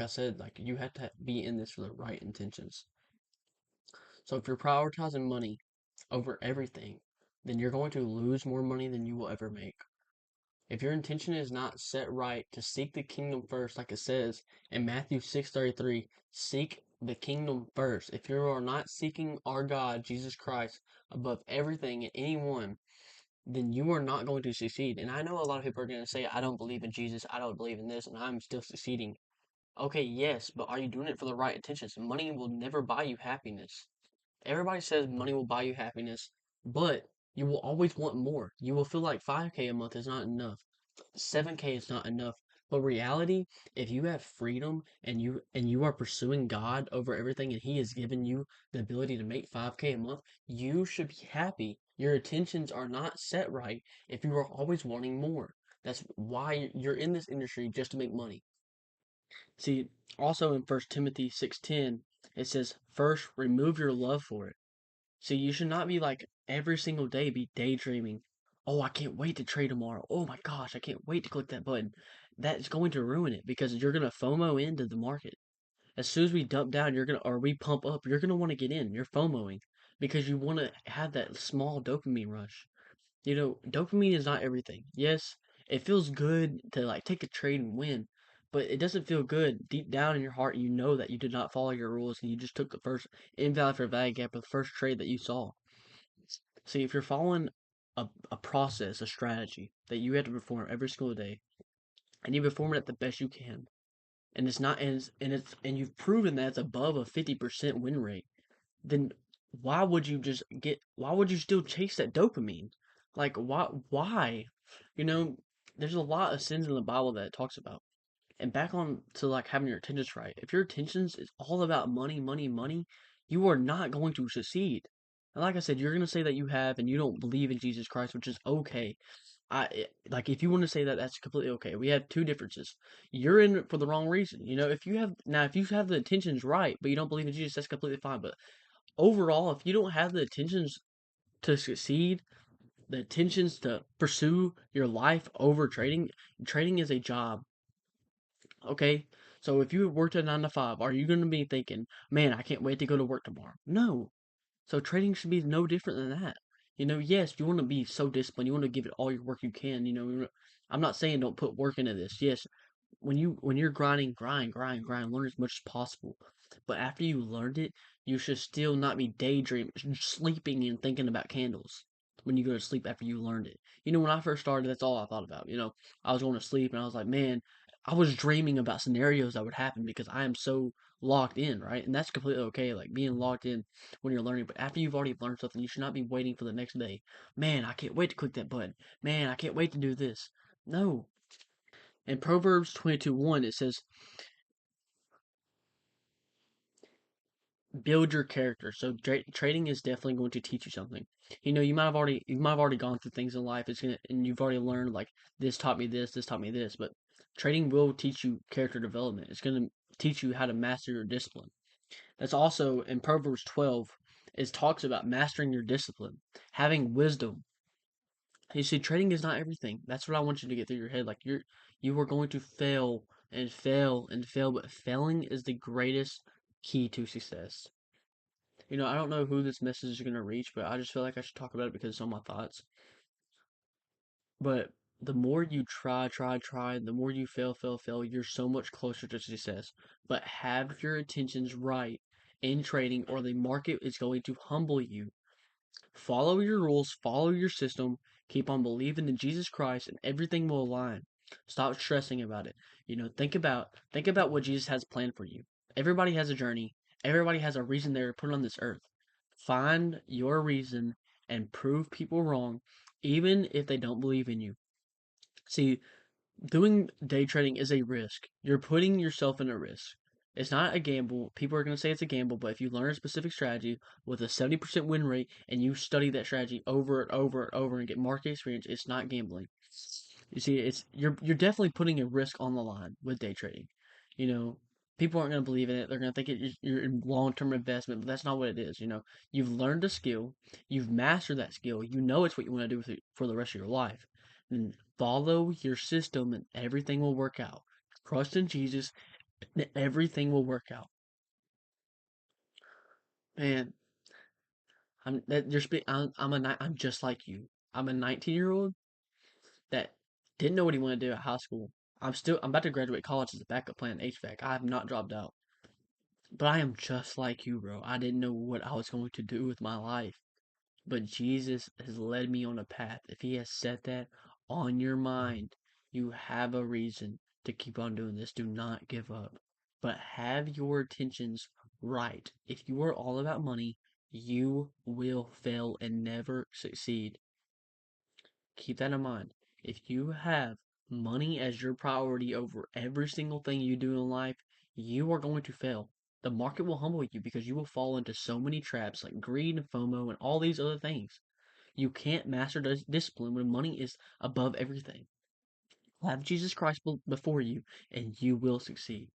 I said, like you have to be in this for the right intentions. So if you're prioritizing money over everything, then you're going to lose more money than you will ever make. If your intention is not set right to seek the kingdom first, like it says in Matthew 6:33, seek the kingdom first. If you are not seeking our God, Jesus Christ, above everything and anyone, then you are not going to succeed. And I know a lot of people are going to say, I don't believe in Jesus, I don't believe in this, and I'm still succeeding. Okay, yes, but are you doing it for the right intentions? Money will never buy you happiness. Everybody says money will buy you happiness, but you will always want more. You will feel like 5K a month is not enough. 7K is not enough. But reality, if you have freedom and you are pursuing God over everything and He has given you the ability to make 5K a month, you should be happy. Your intentions are not set right if you are always wanting more. That's why you're in this industry, just to make money. See, also in First Timothy 6:10, it says, "First remove your love for it." So you should not be like every single day be daydreaming. Oh, I can't wait to trade tomorrow. Oh my gosh, I can't wait to click that button. That's going to ruin it because you're gonna FOMO into the market. As soon as we dump down, you're gonna or we pump up, you're gonna want to get in. You're FOMOing because you want to have that small dopamine rush. Dopamine is not everything. Yes, it feels good to like take a trade and win, but it doesn't feel good deep down in your heart. You know that you did not follow your rules and you just took the first invalid for value gap of the first trade that you saw. See, if you're following a process, a strategy that you have to perform every single day, and you perform it at the best you can, and it's not and you've proven that it's above a 50% win rate, then why would you still chase that dopamine? Like why? You know, there's a lot of sins in the Bible that it talks about. And back on to like having your intentions right. If your intentions is all about money, money, money, you are not going to succeed. And like I said, you're gonna say that you have and you don't believe in Jesus Christ, which is okay. Like if you want to say that, that's completely okay. We have two differences. You're in it for the wrong reason. If you have the intentions right, but you don't believe in Jesus, that's completely fine. But overall, if you don't have the intentions to succeed, the intentions to pursue your life over trading, trading is a job. Okay? So if you worked a 9 to 5, are you going to be thinking, man, I can't wait to go to work tomorrow? No. So trading should be no different than that. Yes, you want to be so disciplined. You want to give it all your work you can. I'm not saying don't put work into this. Yes, when you're grinding, grind, learn as much as possible. But after you learned it, you should still not be daydreaming, sleeping and thinking about candles when you go to sleep after you learned it. When I first started, that's all I thought about. I was going to sleep and I was like, man, I was dreaming about scenarios that would happen because I am so locked in, right? And that's completely okay, like being locked in when you're learning. But after you've already learned something, you should not be waiting for the next day. Man, I can't wait to click that button. Man, I can't wait to do this. No, in Proverbs 22:1, it says, build your character. So trading is definitely going to teach you something. You might have already gone through things in life. And you've already learned like this taught me this. But trading will teach you character development. It's gonna teach you how to master your discipline. That's also in Proverbs 12. It talks about mastering your discipline, having wisdom. You see, trading is not everything. That's what I want you to get through your head. Like you are going to fail and fail and fail, but failing is the greatest key to success. I don't know who this message is going to reach, but I just feel like I should talk about it because it's on my thoughts. But the more you try, the more you fail, you're so much closer to success. But have your intentions right in trading, or the market is going to humble you. Follow your rules, follow your system, keep on believing in Jesus Christ, and everything will align. Stop stressing about it. Think about what Jesus has planned for you. Everybody has a journey. Everybody has a reason they're put on this earth. Find your reason and prove people wrong, even if they don't believe in you. See, doing day trading is a risk. You're putting yourself in a risk. It's not a gamble. People are going to say it's a gamble, but if you learn a specific strategy with a 70% win rate and you study that strategy over and over and over and get market experience, it's not gambling. You see, you're definitely putting a risk on the line with day trading. You know, People aren't going to believe in it. They're going to think you're in long-term investment, but that's not what it is. You've learned a skill, you've mastered that skill. You know it's what you want to do for the rest of your life. And follow your system, and everything will work out. Trust in Jesus, then everything will work out. Man, I'm just like you. I'm a 19-year-old that didn't know what he wanted to do at high school. I'm about to graduate college as a backup plan in HVAC. I have not dropped out. But I am just like you, bro. I didn't know what I was going to do with my life. But Jesus has led me on a path. If He has set that on your mind, you have a reason to keep on doing this. Do not give up. But have your intentions right. If you are all about money, you will fail and never succeed. Keep that in mind. If you have money as your priority over every single thing you do in life, you are going to fail. The market will humble you because you will fall into so many traps like greed and FOMO and all these other things. You can't master discipline when money is above everything. Have Jesus Christ before you, and you will succeed.